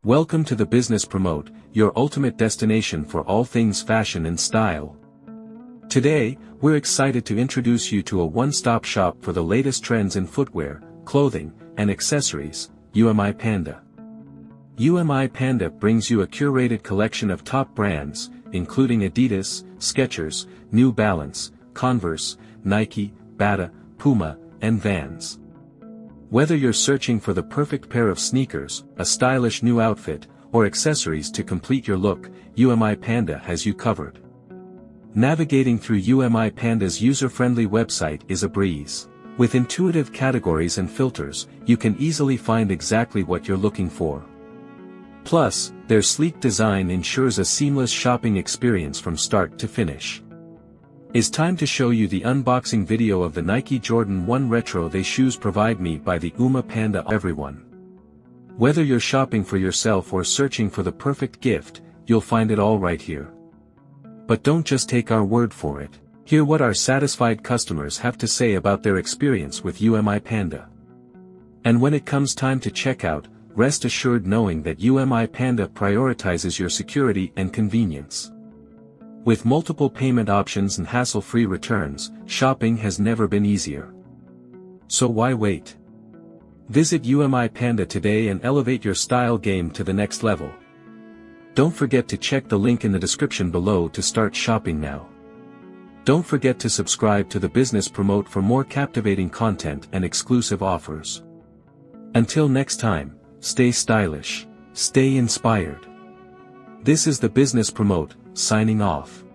Welcome to the Business Promote, your ultimate destination for all things fashion and style. Today, we're excited to introduce you to a one-stop shop for the latest trends in footwear, clothing, and accessories, UMI Panda. UMI Panda brings you a curated collection of top brands, including Adidas, Skechers, New Balance, Converse, Nike, Bata, Puma, and Vans. Whether you're searching for the perfect pair of sneakers, a stylish new outfit, or accessories to complete your look, UMI Panda has you covered. Navigating through UMI Panda's user-friendly website is a breeze. With intuitive categories and filters, you can easily find exactly what you're looking for. Plus, their sleek design ensures a seamless shopping experience from start to finish. It's time to show you the unboxing video of the Nike Jordan 1 Retro They shoes provide me by the UMI Panda everyone. Whether you're shopping for yourself or searching for the perfect gift, you'll find it all right here. But don't just take our word for it. Hear what our satisfied customers have to say about their experience with UMI Panda. And when it comes time to check out, rest assured knowing that UMI Panda prioritizes your security and convenience. With multiple payment options and hassle-free returns, shopping has never been easier. So why wait? Visit UMI Panda today and elevate your style game to the next level. Don't forget to check the link in the description below to start shopping now. Don't forget to subscribe to the Business Promote for more captivating content and exclusive offers. Until next time, stay stylish, stay inspired. This is the Business Promote, signing off.